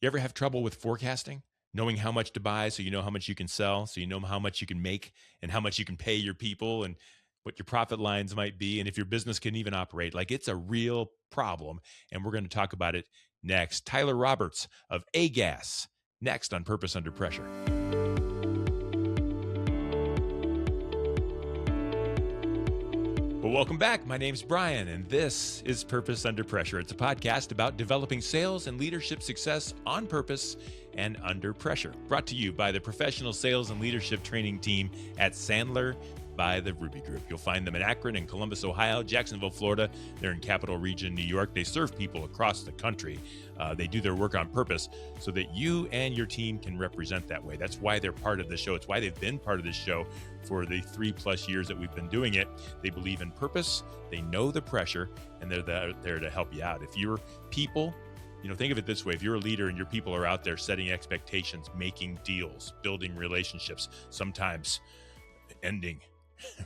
You ever have trouble with forecasting? Knowing how much to buy so you know how much you can sell, so you know how much you can make and how much you can pay your people and what your profit lines might be and if your business can even operate. Like it's a real problem. And we're going to talk about it next. Tyler Roberts of AGAS, next on Purpose Under Pressure. Well, welcome back. My name's Bryan, and this is Purpose Under Pressure. It's a podcast about developing sales and leadership success on purpose and under pressure. Brought to you by the professional sales and leadership training team at Sandler by the Ruby Group. You'll find them in Akron and Columbus, Ohio, Jacksonville, Florida. They're in Capital Region, New York. They serve people across the country. They do their work on purpose so that you and your team can represent that way. That's why they're part of the show. It's why they've been part of this show for the 3+ years that we've been doing it. They believe in purpose, they know the pressure, and they're there to help you out. If your people, think of it this way. If you're a leader and your people are out there setting expectations, making deals, building relationships, sometimes ending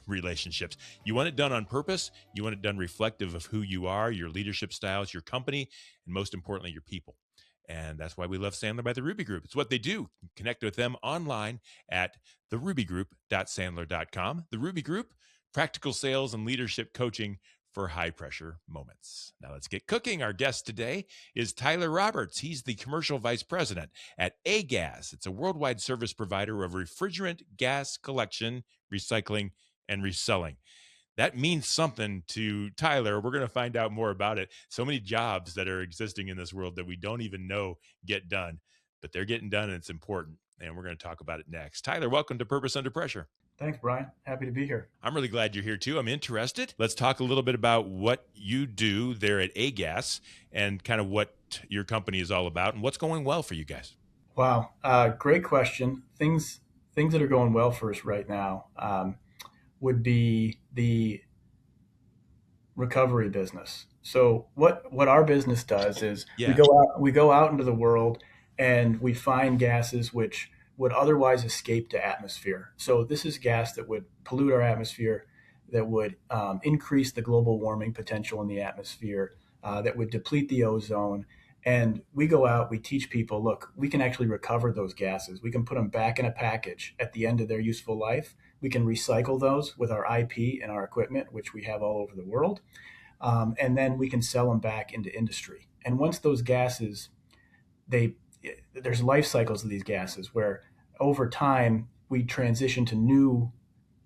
relationships. You want it done on purpose. You want it done reflective of who you are, your leadership styles, your company, and most importantly, your people. And that's why we love Sandler by the Ruby Group. It's what they do. Connect with them online at therubygroup.sandler.com. The Ruby Group, practical sales and leadership coaching for high pressure moments. Now let's get cooking. Our guest today is Tyler Roberts. He's the commercial vice president at AGAS. It's a worldwide service provider of refrigerant gas collection, recycling, and reselling. That means something to Tyler. We're going to find out more about it. So many jobs that are existing in this world that we don't even know get done, but they're getting done and it's important. And we're going to talk about it next. Tyler, welcome to Purpose Under Pressure. Thanks, Bryan. Happy to be here. I'm really glad you're here too. I'm interested. Let's talk a little bit about what you do there at AGAS and kind of what your company is all about and what's going well for you guys. Wow. Great question. Things that are going well for us right now would be the recovery business. So what our business does is we go out into the world and we find gases which would otherwise escape to atmosphere. So this is gas that would pollute our atmosphere, that would increase the global warming potential in the atmosphere, that would deplete the ozone. And we go out, we teach people, look, we can actually recover those gases. We can put them back in a package at the end of their useful life. We can recycle those with our IP and our equipment, which we have all over the world. And then we can sell them back into industry. And once those gases, there's life cycles of these gases where over time we transition to new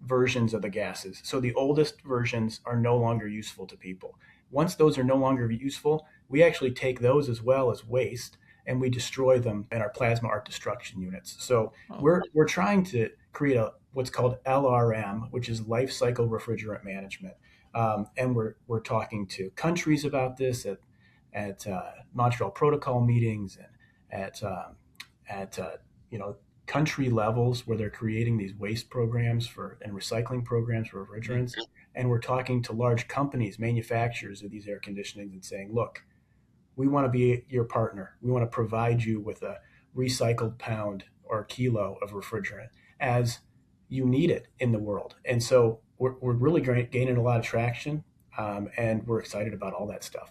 versions of the gases. So the oldest versions are no longer useful to people. Once those are no longer useful, we actually take those as well as waste and we destroy them in our plasma art destruction units. So we're trying to create what's called LRM, which is life cycle refrigerant management. And we're talking to countries about this at Montreal Protocol meetings and at country levels where they're creating these waste programs and recycling programs for refrigerants. And we're talking to large companies, manufacturers of these air conditionings, and saying, look, we want to be your partner. We want to provide you with a recycled pound or kilo of refrigerant as you need it in the world. And so we're really gaining a lot of traction, and we're excited about all that stuff.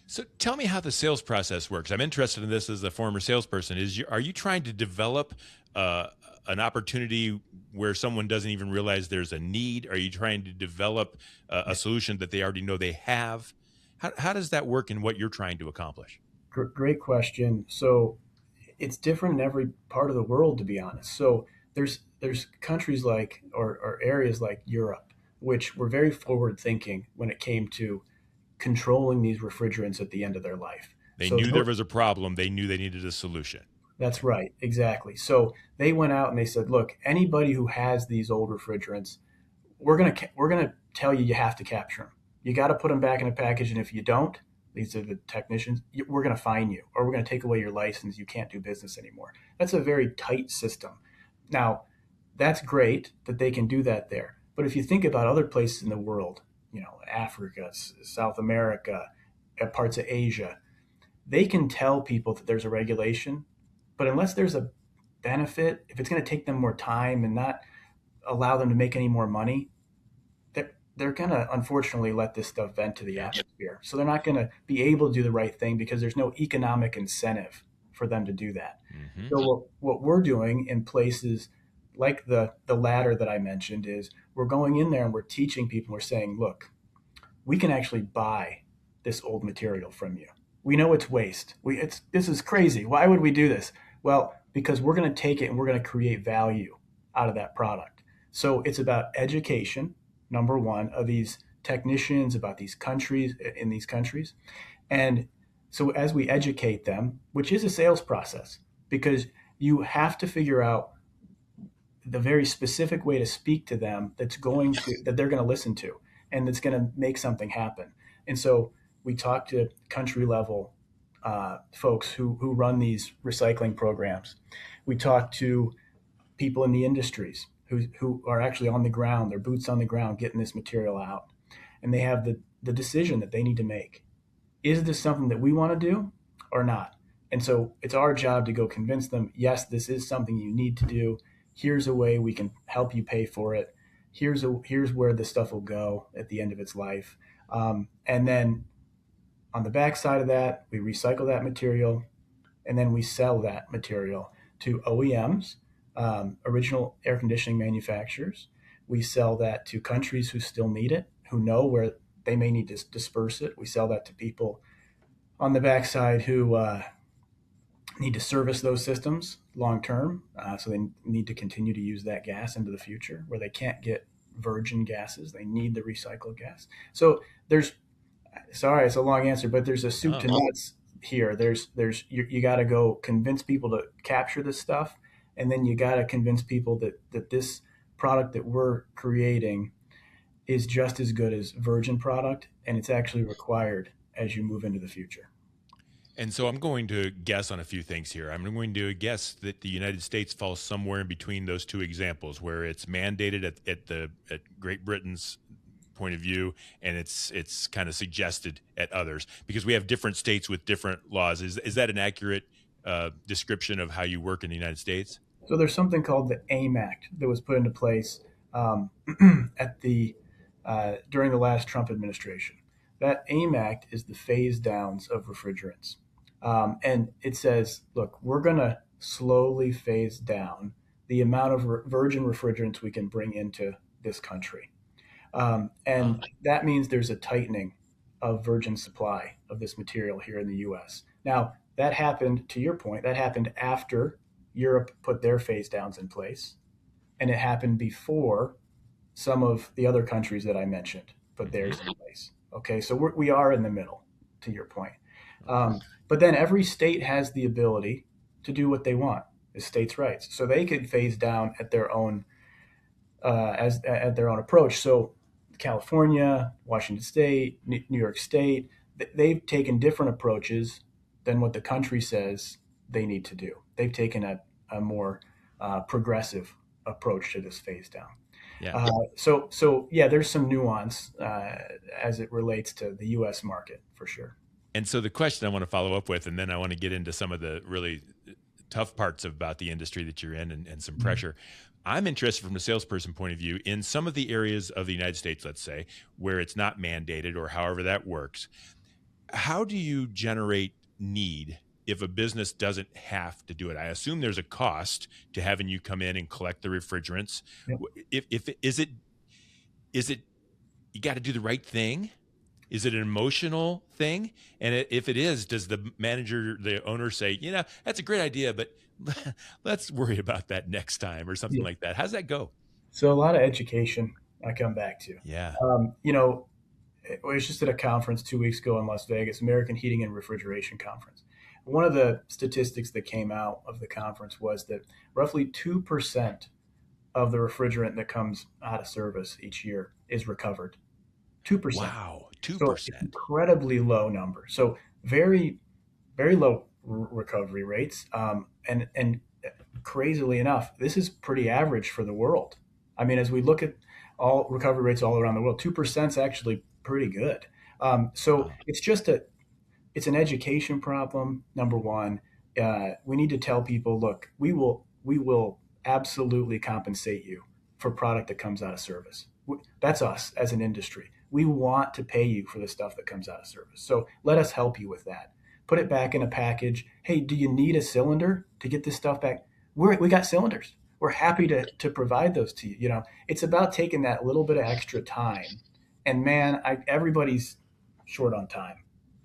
So tell me how the sales process works. I'm interested in this as a former salesperson. Are you trying to develop an opportunity where someone doesn't even realize there's a need? Are you trying to develop a solution that they already know they have? How does that work in what you're trying to accomplish? Great question. So it's different in every part of the world, to be honest. So there's countries like or areas like Europe, which were very forward thinking when it came to controlling these refrigerants at the end of their life. They knew there was a problem. They knew they needed a solution. That's right. Exactly. So they went out and they said, look, anybody who has these old refrigerants, we're going to tell you have to capture them. You got to put them back in a package. And if you don't, these are the technicians, we're going to fine you, or we're going to take away your license. You can't do business anymore. That's a very tight system. Now, that's great that they can do that there. But if you think about other places in the world, Africa, South America, parts of Asia, they can tell people that there's a regulation, but unless there's a benefit, if it's going to take them more time and not allow them to make any more money, they're going to unfortunately let this stuff vent to the atmosphere. So they're not going to be able to do the right thing because there's no economic incentive for them to do that. Mm-hmm. So what we're doing in places like the latter that I mentioned is we're going in there and we're teaching people. We're saying, look, we can actually buy this old material from you. We know it's waste. This is crazy. Why would we do this? Well, because we're going to take it and we're going to create value out of that product. So it's about education, number one, of these technicians about these countries in these countries. And so as we educate them, which is a sales process, because you have to figure out the very specific way to speak to them that they're going to listen to and that's going to make something happen. And so we talk to country level folks who run these recycling programs. We talk to people in the industries who are actually on the ground, their boots on the ground, getting this material out. And they have the decision that they need to make. Is this something that we want to do or not? And so it's our job to go convince them, yes, this is something you need to do. Here's a way we can help you pay for it. Here's where the stuff will go at the end of its life. And then on the back side of that, we recycle that material, and then we sell that material to OEMs, original air conditioning manufacturers. We sell that to countries who still need it, who know where they may need to disperse it. We sell that to people on the backside who need to service those systems long term. So they need to continue to use that gas into the future where they can't get virgin gases. They need the recycled gas. So sorry, it's a long answer, but there's a soup to nuts here. You got to go convince people to capture this stuff. And then you got to convince people that this product that we're creating is just as good as virgin product, and it's actually required as you move into the future. And so I'm going to guess on a few things here. I'm going to guess that the United States falls somewhere in between those two examples, where it's mandated at Great Britain's point of view, and it's kind of suggested at others, because we have different states with different laws. Is that an accurate description of how you work in the United States? So there's something called the AIM Act that was put into place at during the last Trump administration. That AIM Act is the phase downs of refrigerants. And it says, look, we're going to slowly phase down the amount of virgin refrigerants we can bring into this country. And that means there's a tightening of virgin supply of this material here in the U.S. Now, that happened, to your point, that happened after Europe put their phase downs in place. And it happened before some of the other countries that I mentioned put theirs in place. Okay, so we are in the middle, to your point. But then every state has the ability to do what they want, is states' rights. So they could phase down at their own at their own approach. So California, Washington State, New York State, they've taken different approaches than what the country says they need to do. They've taken a more progressive approach to this phase down. Yeah. So yeah, there's some nuance as it relates to the U.S. market for sure. And so the question I want to follow up with, and then I want to get into some of the really tough parts about the industry that you're in and some pressure. I'm interested from a salesperson point of view in some of the areas of the United States, let's say, where it's not mandated or however that works. How do you generate need if a business doesn't have to do it? I assume there's a cost to having you come in and collect the refrigerants. Yep. Is it you got to do the right thing? Is it an emotional thing? And if it is, does the manager, the owner say, that's a great idea, but let's worry about that next time or something like that? How's that go? So a lot of education I come back to. Yeah. I was just at a conference 2 weeks ago in Las Vegas, American Heating and Refrigeration Conference. One of the statistics that came out of the conference was that roughly 2% of the refrigerant that comes out of service each year is recovered. 2%. Wow, 2%. So it's incredibly low number. So very, very low recovery rates. And crazily enough, this is pretty average for the world. I mean, as we look at all recovery rates all around the world, 2% is actually pretty good. So it's an education problem. Number one, we need to tell people, look, we will absolutely compensate you for product that comes out of service. That's us as an industry. We want to pay you for the stuff that comes out of service. So let us help you with that. put it back in a package. Hey, do you need a cylinder to get this stuff back? We got cylinders. We're happy to provide those to you. It's about taking that little bit of extra time. And man, everybody's short on time.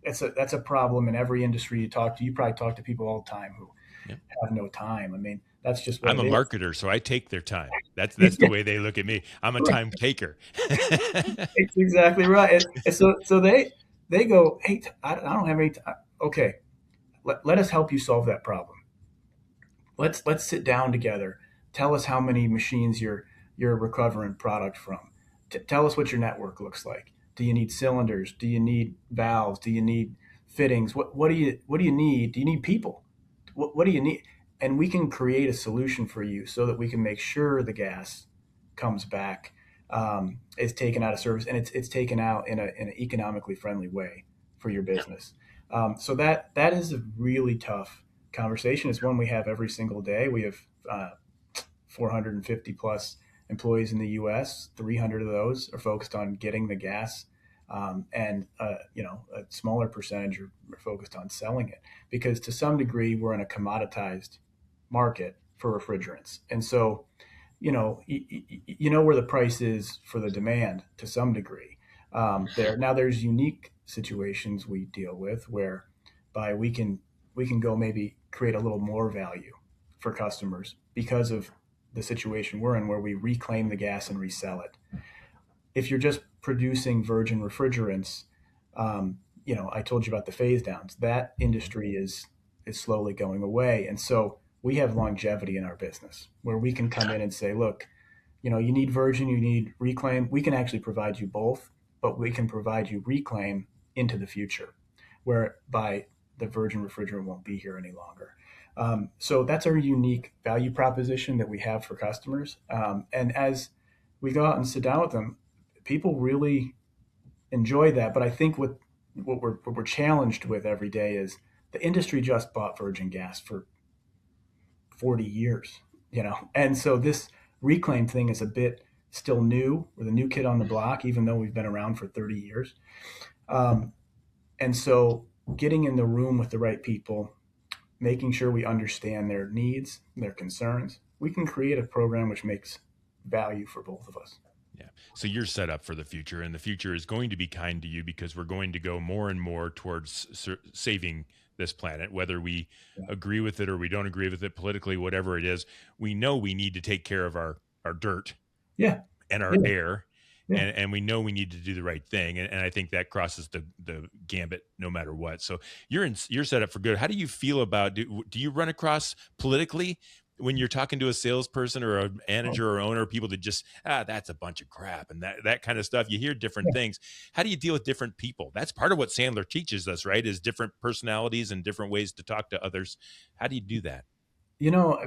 That's a problem in every industry you talk to. You probably talk to people all the time who have no time. I mean, that's just what I'm a it is. marketer, so I take their time. That's the way they look at me. I'm a time taker. It's exactly right. And so they go, hey, I don't have any time. Okay, let us help you solve that problem. Let's sit down together. Tell us how many machines you're recovering product from. Tell us what your network looks like. Do you need cylinders? Do you need valves? Do you need fittings? What do you need? Do you need people? What do you need? And we can create a solution for you so that we can make sure the gas comes back, is taken out of service, and it's taken out in an economically friendly way for your business. So that is a really tough conversation. It's one we have every single day. We have 450 plus employees in the U.S. 300 of those are focused on getting the gas, and a smaller percentage are focused on selling it, because to some degree we're in a commoditized market for refrigerants, and so you know where the price is for the demand to some degree. There's unique situations we deal with whereby we can go maybe create a little more value for customers because of the situation we're in, where we reclaim the gas and resell it. If you're just producing virgin refrigerants, I told you about the phase downs. That industry is slowly going away, and so we have longevity in our business where we can come in and say, look, you need virgin, you need reclaim. We can actually provide you both, but we can provide you reclaim into the future, whereby the virgin refrigerant won't be here any longer. So that's our unique value proposition that we have for customers. And as we go out and sit down with them, people really enjoy that. But I think what we're challenged with every day is the industry just bought virgin gas for 40 years, and so this reclaim thing is a bit still new. We're the new kid on the block, even though we've been around for 30 years. And so getting in the room with the right people, making sure we understand their needs, their concerns, we can create a program which makes value for both of us. Yeah. So you're set up for the future, and the future is going to be kind to you because we're going to go more and more towards saving this planet, whether we agree with it or we don't agree with it politically, whatever it is. We know we need to take care of our dirt and our air. Yeah. And we know we need to do the right thing. And I think that crosses the gambit no matter what. So you're set up for good. How do you feel about, do you run across politically when you're talking to a salesperson or a manager or owner, people that just, that's a bunch of crap and that kind of stuff? You hear different things. How do you deal with different people? That's part of what Sandler teaches us, right? Is different personalities and different ways to talk to others. How do you do that?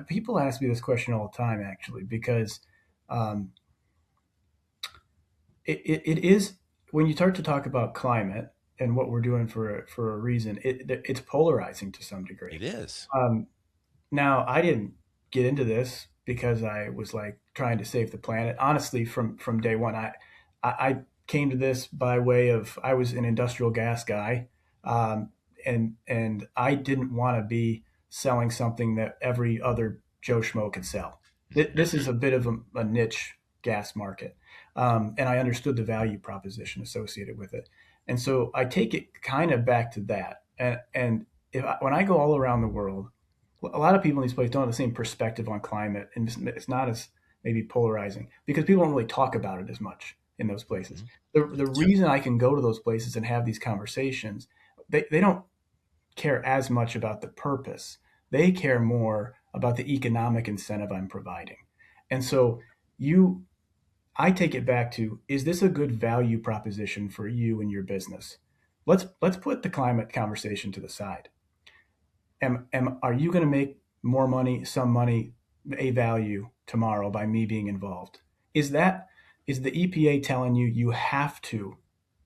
People ask me this question all the time, actually, because it is, when you start to talk about climate and what we're doing for a reason, it's polarizing to some degree. It is. Now, I didn't get into this because I was like trying to save the planet. Honestly, from day one, I came to this by way of, I was an industrial gas guy, and I didn't want to be selling something that every other Joe Schmo could sell. This is a bit of a niche gas market, and I understood the value proposition associated with it. And so I take it kind of back to that. And when I go all around the world, a lot of people in these places don't have the same perspective on climate, and it's not as maybe polarizing because people don't really talk about it as much in those places. Mm-hmm. The reason I can go to those places and have these conversations, they don't care as much about the purpose. They care more about the economic incentive I'm providing. And so I take it back to, is this a good value proposition for you and your business? Let's put the climate conversation to the side. Are you going to make more money, some money, a value tomorrow by me being involved? Is the EPA telling you have to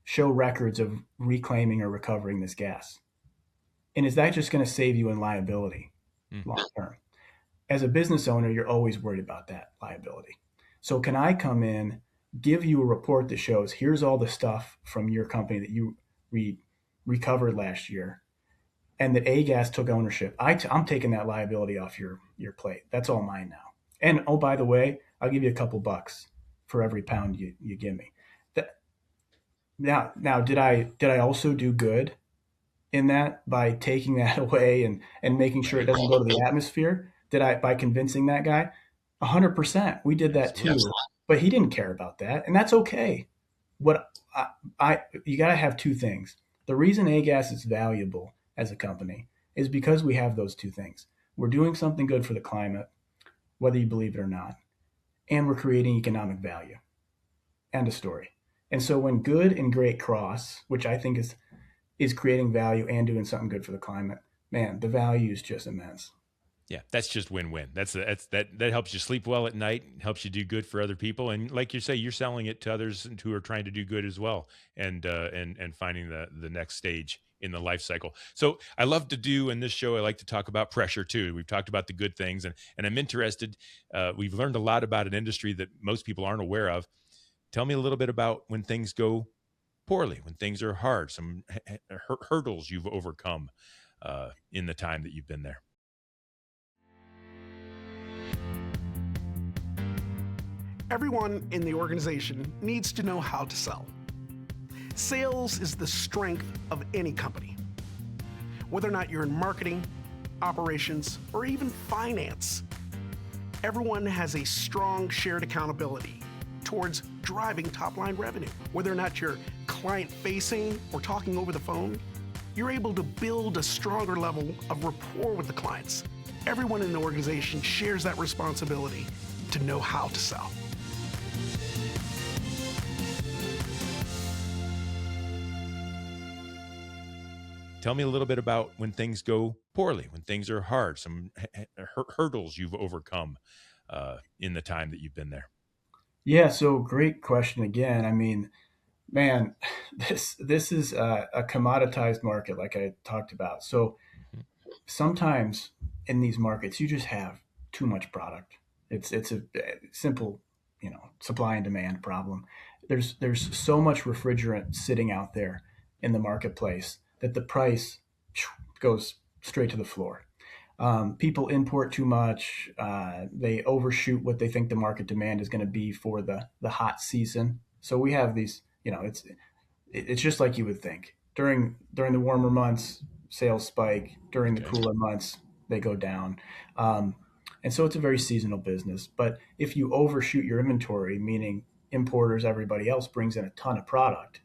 show records of reclaiming or recovering this gas? And is that just going to save you in liability long term? As a business owner, you're always worried about that liability. So can I come in, give you a report that shows here's all the stuff from your company that you recovered last year, and that A-Gas took ownership. I'm taking that liability off your plate. That's all mine now. And oh, by the way, I'll give you a couple bucks for every pound you give me. That, now, did I also do good in that by taking that away and making sure it doesn't go to the atmosphere? Did I, by convincing that guy? 100%. We did that too, but he didn't care about that, and that's okay. What you got to have two things. The reason A-Gas is valuable as a company is because we have those two things. We're doing something good for the climate, whether you believe it or not, and we're creating economic value. End of story. And so when good and great cross, which I think is creating value and doing something good for the climate, man, the value is just immense. Yeah, that's just win-win. That helps you sleep well at night, helps you do good for other people, and like you say, you're selling it to others who are trying to do good as well, and finding the next stage in the life cycle. So I love to do in this show. I like to talk about pressure too. We've talked about the good things, and I'm interested. We've learned a lot about an industry that most people aren't aware of. Tell me a little bit about when things go poorly, when things are hard, some hurdles you've overcome in the time that you've been there. Everyone in the organization needs to know how to sell. Sales is the strength of any company. Whether or not you're in marketing, operations, or even finance, everyone has a strong shared accountability towards driving top-line revenue. Whether or not you're client-facing or talking over the phone, you're able to build a stronger level of rapport with the clients. Everyone in the organization shares that responsibility to know how to sell. Tell me a little bit about when things go poorly, when things are hard, some hurdles you've overcome in the time that you've been there. Yeah, so great question again. I mean, man, this is a commoditized market, like I talked about. So sometimes in these markets, you just have too much product. It's a simple, supply and demand problem. There's so much refrigerant sitting out there in the marketplace that the price goes straight to the floor. People import too much. They overshoot what they think the market demand is going to be for the hot season. So we have these, it's just like you would think. During the warmer months, sales spike. During the cooler months, they go down. And so it's a very seasonal business. But if you overshoot your inventory, meaning importers, everybody else brings in a ton of product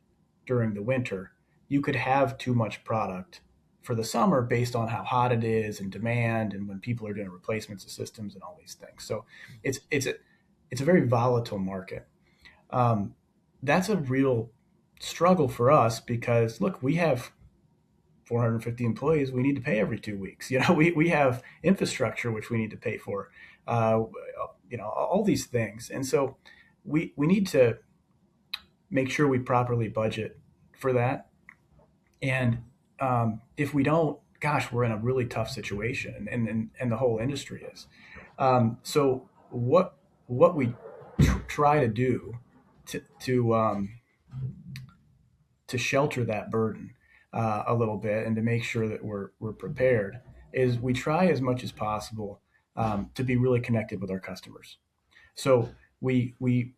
during the winter, you could have too much product for the summer based on how hot it is and demand and when people are doing replacements of systems and all these things. So it's a very volatile market. That's a real struggle for us because look, we have 450 employees we need to pay every 2 weeks. We have infrastructure which we need to pay for, all these things. And so we need to make sure we properly budget for that. And if we don't, gosh, we're in a really tough situation, and the whole industry is. So what we try to do to shelter that burden a little bit and to make sure that we're prepared is we try as much as possible to be really connected with our customers. So we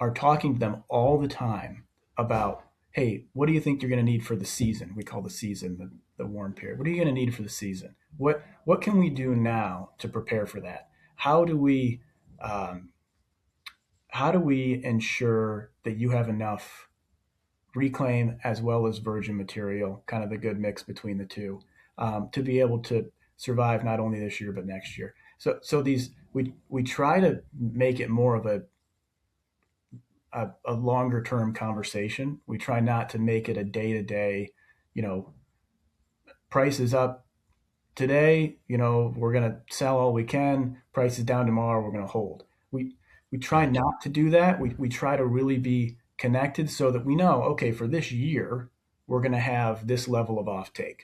are talking to them all the time about, hey, what do you think you're going to need for the season? We call the season the warm period. What are you going to need for the season? What can we do now to prepare for that? How do we ensure that you have enough reclaim as well as virgin material, kind of the good mix between the two, to be able to survive not only this year but next year? So these we try to make it more of a longer term conversation. We try not to make it a day to day, price is up today, we're going to sell all we can. Price is down tomorrow, we're going to hold. We try not to do that. We try to really be connected so that we know, okay, for this year, we're going to have this level of offtake.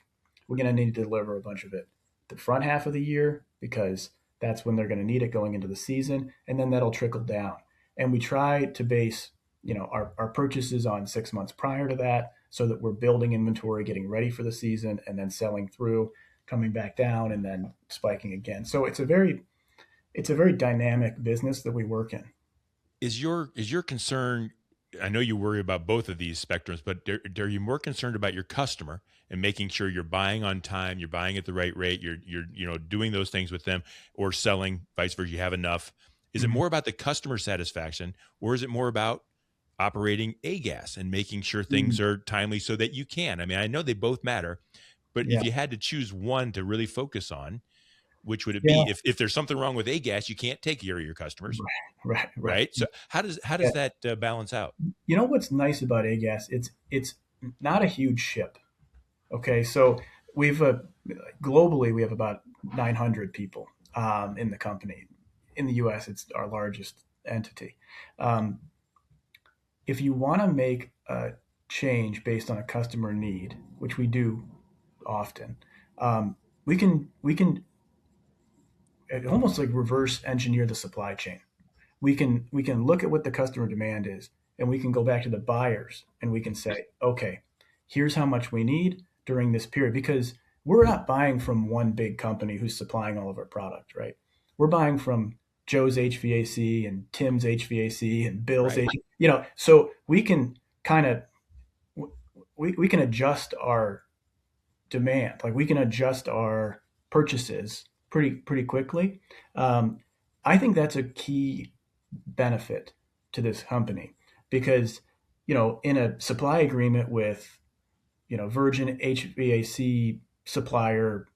We're going to need to deliver a bunch of it the front half of the year because that's when they're going to need it going into the season, and then that'll trickle down. And we try to base, our purchases on 6 months prior to that, so that we're building inventory, getting ready for the season, and then selling through, coming back down, and then spiking again. So it's a very dynamic business that we work in. Is your concern, I know you worry about both of these spectrums, but are you more concerned about your customer and making sure you're buying on time, you're buying at the right rate, you're doing those things with them, or selling vice versa, you have enough? Is it more about the customer satisfaction, or is it more about operating a gas and making sure things are timely so that you can? I mean, I know they both matter, but if you had to choose one to really focus on, which would it be? If there's something wrong with a gas, you can't take care of your customers. Right. So how does that balance out? You know what's nice about AGAS? It's not a huge ship. Okay, so we've globally we have about 900 people in the company. In the U.S., it's our largest entity. If you want to make a change based on a customer need, which we do often, we can almost like reverse engineer the supply chain. We can look at what the customer demand is, and we can go back to the buyers and we can say, okay, here's how much we need during this period, because we're not buying from one big company who's supplying all of our product, right? We're buying from Joe's HVAC and Tim's HVAC and Bill's HVAC, so we can kind of we can adjust our demand, like we can adjust our purchases pretty quickly. I think that's a key benefit to this company, because in a supply agreement with Virgin HVAC supplier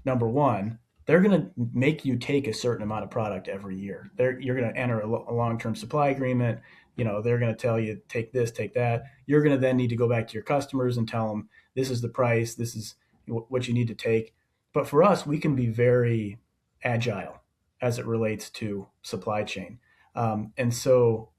number one, they're going to make you take a certain amount of product every year. You're going to enter a long-term supply agreement. They're going to tell you, take this, take that. You're going to then need to go back to your customers and tell them, this is the price, this is what you need to take. But for us, we can be very agile as it relates to supply chain. And so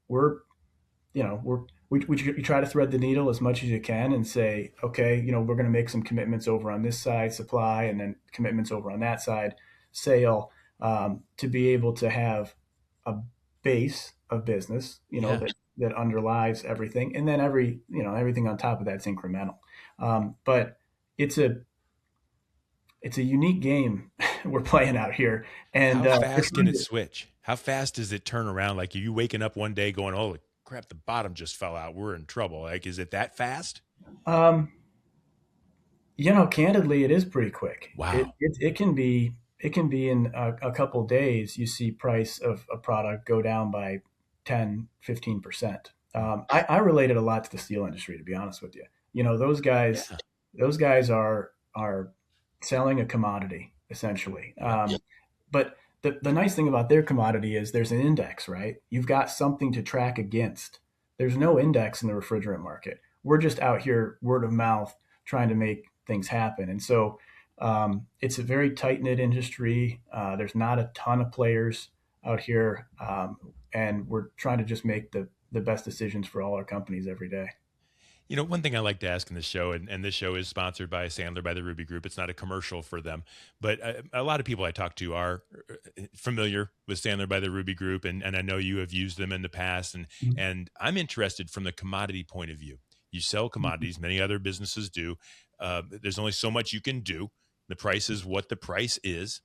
we try to thread the needle as much as you can and say, okay, we're going to make some commitments over on this side, supply, and then commitments over on that side, sale, to be able to have a base of business, that underlies everything. And then everything on top of that's incremental. But it's a unique game we're playing out here. And how fast can it switch? How fast does it turn around? Like, are you waking up one day going, "Holy crap, the bottom just fell out. We're in trouble." Like, is it that fast? Candidly, it is pretty quick. Wow. It can be in a couple of days. You see price of a product go down by 10, 15%. I relate it a lot to the steel industry, to be honest with you. Those guys are selling a commodity essentially. But the nice thing about their commodity is there's an index, right? You've got something to track against. There's no index in the refrigerant market. We're just out here word of mouth trying to make things happen. And so it's a very tight-knit industry. There's not a ton of players out here. And we're trying to just make the best decisions for all our companies every day. One thing I like to ask in this show, and this show is sponsored by Sandler by the Ruby Group. It's not a commercial for them, but a lot of people I talk to are familiar with Sandler by the Ruby Group, and I know you have used them in the past. And I'm interested from the commodity point of view. You sell commodities, many other businesses do. There's only so much you can do. The price is what the price is.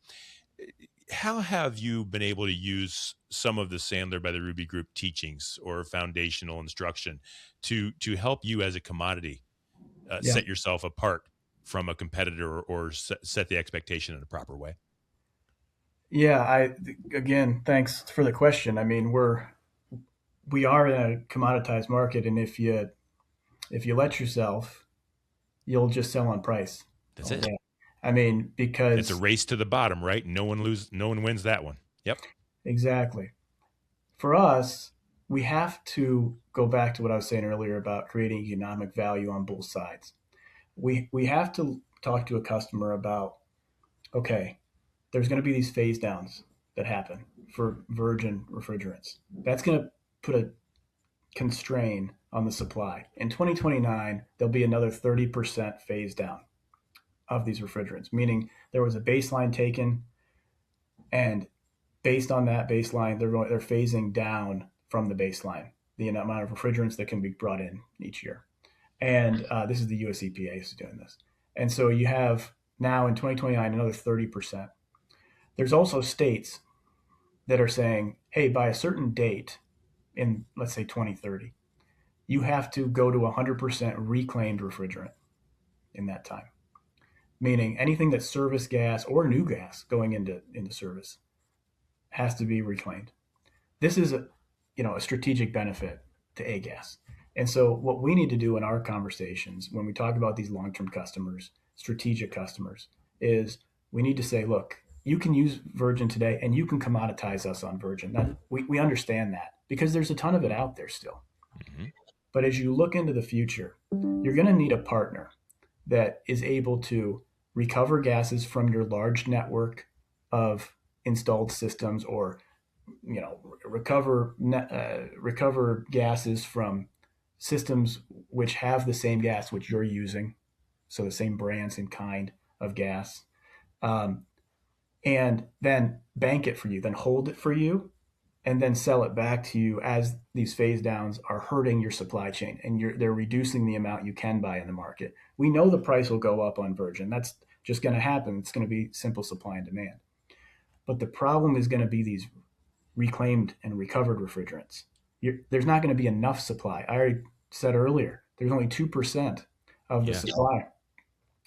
How have you been able to use some of the Sandler by the Ruby Group teachings or foundational instruction to help you as a commodity set yourself apart from a competitor, or set the expectation in a proper way? Yeah, again, thanks for the question. I mean, we are in a commoditized market, and if you let yourself, you'll just sell on price. That's it. I mean, because it's a race to the bottom, right? No one wins that one. Yep. Exactly. For us, we have to go back to what I was saying earlier about creating economic value on both sides. We have to talk to a customer about, okay, there's going to be these phase downs that happen for virgin refrigerants. That's going to put a constraint on the supply. In 2029, there'll be another 30% phase down of these refrigerants, meaning there was a baseline taken, and based on that baseline, they're phasing down from the baseline the amount of refrigerants that can be brought in each year. And this is the US EPA is doing this. And so you have now in 2029 another 30%. There's also states that are saying, hey, by a certain date in, let's say, 2030, you have to go to 100% reclaimed refrigerant in that time. Meaning anything that's service gas or new gas going into service has to be reclaimed. This is a strategic benefit to A-gas. And so what we need to do in our conversations when we talk about these long-term customers, strategic customers, is we need to say, look, you can use virgin today and you can commoditize us on virgin. We understand that because there's a ton of it out there still. Mm-hmm. But as you look into the future, you're going to need a partner that is able to recover gases from your large network of installed systems, or recover gases from systems which have the same gas which you're using, so the same brand, same kind of gas, and then bank it for you, then hold it for you, and then sell it back to you as these phase downs are hurting your supply chain and they're reducing the amount you can buy in the market. We know the price will go up on virgin. That's just going to happen. It's going to be simple supply and demand. But the problem is going to be these reclaimed and recovered refrigerants. There's not going to be enough supply. I already said earlier, there's only 2% of the supply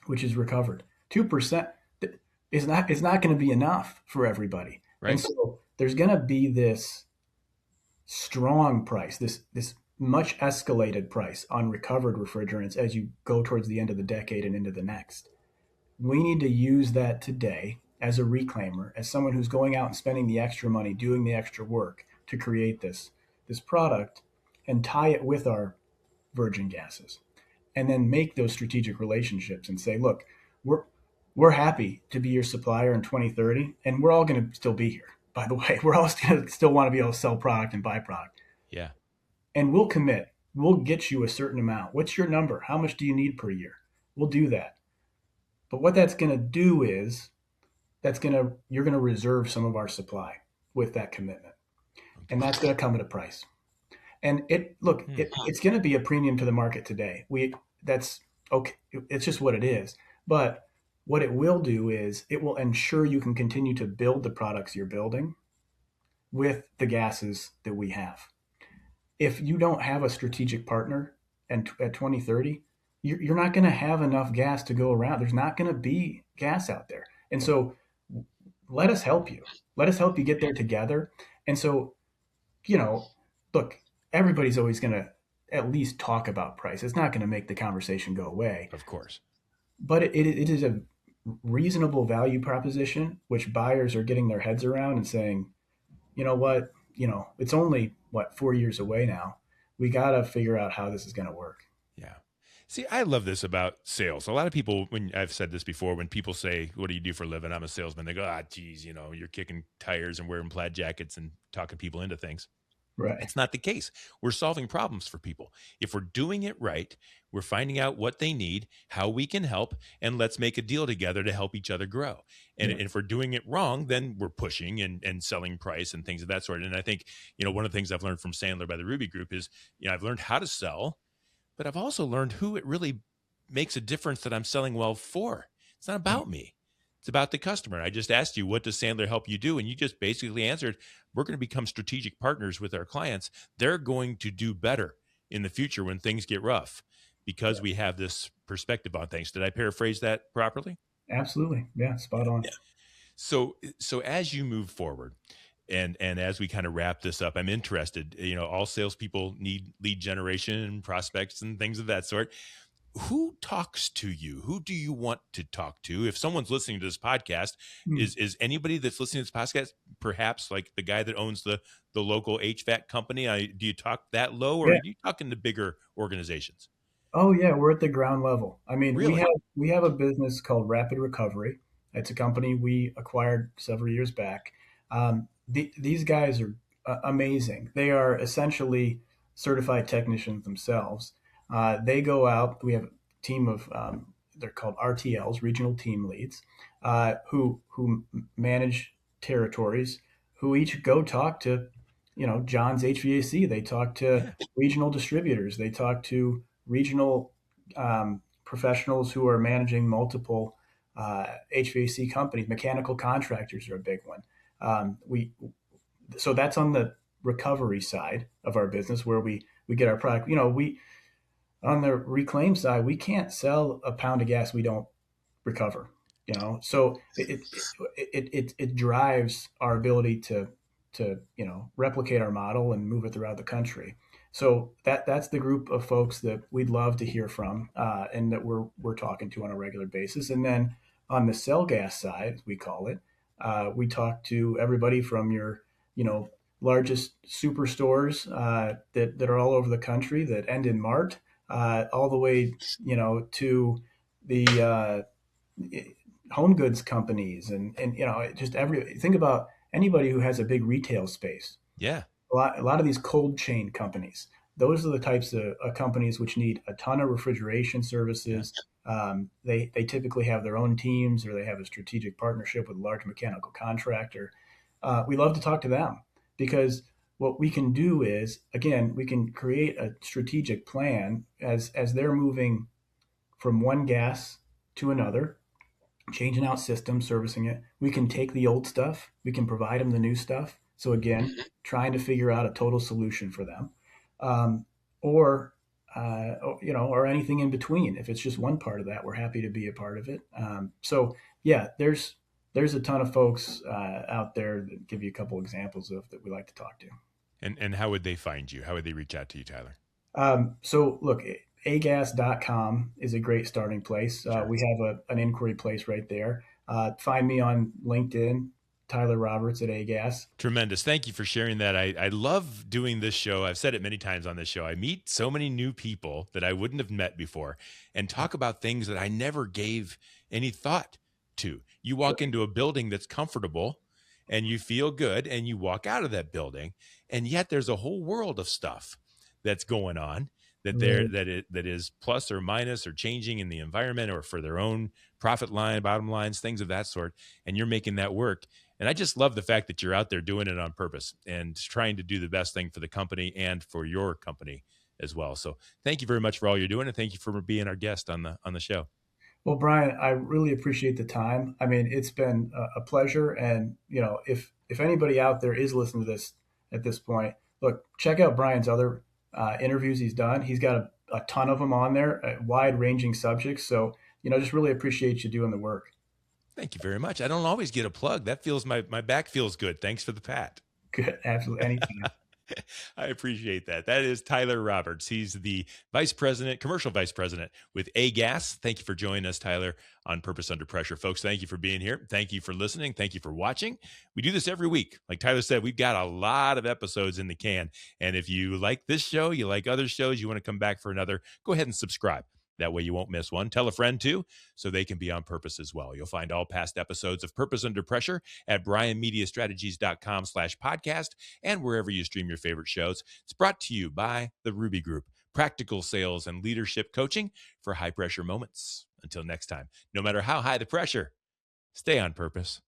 which is recovered. 2% is not going to be enough for everybody. Right. And so there's going to be this strong price, this much escalated price on recovered refrigerants as you go towards the end of the decade and into the next. We need to use that today as a reclaimer, as someone who's going out and spending the extra money, doing the extra work to create this product, and tie it with our virgin gases, and then make those strategic relationships and say, look, we're happy to be your supplier in 2030, and we're all going to still be here. By the way, we're all going to still want to be able to sell product and buy product. Yeah. And we'll commit. We'll get you a certain amount. What's your number? How much do you need per year? We'll do that. But what that's going to do is you're going to reserve some of our supply with that commitment. And that's going to come at a price. And it's going to be a premium to the market today. That's okay. It's just what it is. But what it will do is it will ensure you can continue to build the products you're building with the gases that we have. If you don't have a strategic partner and at 2030, you're not going to have enough gas to go around. There's not going to be gas out there. And so let us help you. Let us help you get there together. And so, look, everybody's always going to at least talk about price. It's not going to make the conversation go away. Of course. But it is a reasonable value proposition, which buyers are getting their heads around and saying, you know what, it's only 4 years away now. We got to figure out how this is going to work. Yeah. See, I love this about sales. A lot of people, when I've said this before, when people say, what do you do for a living? I'm a salesman. They go, geez, you're kicking tires and wearing plaid jackets and talking people into things. Right. It's not the case. We're solving problems for people. If we're doing it right, we're finding out what they need, how we can help, and let's make a deal together to help each other grow. And if we're doing it wrong, then we're pushing and selling price and things of that sort. And I think, one of the things I've learned from Sandler by the Ruby Group is, I've learned how to sell, but I've also learned who it really makes a difference that I'm selling well for. It's not about me. It's about the customer. I just asked you, what does Sandler help you do? And you just basically answered, we're going to become strategic partners with our clients. They're going to do better in the future when things get rough because we have this perspective on things. Did I paraphrase that properly? Absolutely. Yeah, spot on. Yeah. So as you move forward and as we kind of wrap this up, I'm interested, all salespeople need lead generation, prospects, and things of that sort. Who talks to you? Who do you want to talk to? If someone's listening to this podcast, is anybody that's listening to this podcast perhaps like the guy that owns the local HVAC company? Do you talk that low, or are you talking to bigger organizations? Oh yeah, we're at the ground level. I mean, really? we have a business called Rapid Recovery. It's a company we acquired several years back. These guys are amazing. They are essentially certified technicians themselves. They go out. We have a team of they're called RTLs, regional team leads, who manage territories, who each go talk to, John's HVAC. They talk to regional distributors. They talk to regional professionals who are managing multiple HVAC companies. Mechanical contractors are a big one. So that's on the recovery side of our business where we get our product. We on the reclaim side, we can't sell a pound of gas we don't recover. So it drives our ability to replicate our model and move it throughout the country. So that's the group of folks that we'd love to hear from, and that we're talking to on a regular basis. And then on the sell gas side, as we call it, we talk to everybody from your largest superstores that are all over the country that end in Mart, all the way to the home goods companies and just think about anybody who has a big retail space. Yeah. A lot of these cold chain companies, those are the types of companies which need a ton of refrigeration services. They typically have their own teams, or they have a strategic partnership with a large mechanical contractor. We love to talk to them because what we can do is, again, we can create a strategic plan as they're moving from one gas to another, changing out systems, servicing it. We can take the old stuff, we can provide them the new stuff. So again, trying to figure out a total solution for them, or anything in between. If it's just one part of that, we're happy to be a part of it. So yeah, there's a ton of folks out there that give you a couple examples of that we like to talk to. And how would they find you? How would they reach out to you, Tyler? So look, agas.com is a great starting place. Sure. We have an inquiry place right there. Find me on LinkedIn, Tyler Roberts at Agas. Tremendous. Thank you for sharing that. I love doing this show. I've said it many times on this show. I meet so many new people that I wouldn't have met before and talk about things that I never gave any thought to. You walk into a building that's comfortable and you feel good, and you walk out of that building, and yet there's a whole world of stuff that's going on that is plus or minus or changing in the environment or for their own profit line, bottom lines, things of that sort. And you're making that work. And I just love the fact that you're out there doing it on purpose and trying to do the best thing for the company and for your company as well. So thank you very much for all you're doing. And thank you for being our guest on the show. Well, Bryan, I really appreciate the time. I mean, it's been a pleasure. And, if anybody out there is listening to this at this point, look, check out Bryan's other interviews he's done. He's got a ton of them on there, wide ranging subjects. So, just really appreciate you doing the work. Thank you very much. I don't always get a plug. That feels my back feels good. Thanks for the pat. Good. Absolutely. Anytime. I appreciate that. That is Tyler Roberts. He's the commercial vice president with Agas. Thank you for joining us, Tyler, on Purpose Under Pressure. Folks, thank you for being here. Thank you for listening. Thank you for watching. We do this every week. Like Tyler said, we've got a lot of episodes in the can. And if you like this show, you like other shows, you want to come back for another, go ahead and subscribe. That way you won't miss one. Tell a friend too, so they can be on purpose as well. You'll find all past episodes of Purpose Under Pressure at bryanmediastrategies.com/podcast and wherever you stream your favorite shows. It's brought to you by the Ruby Group, practical sales and leadership coaching for high pressure moments. Until next time, no matter how high the pressure, stay on purpose.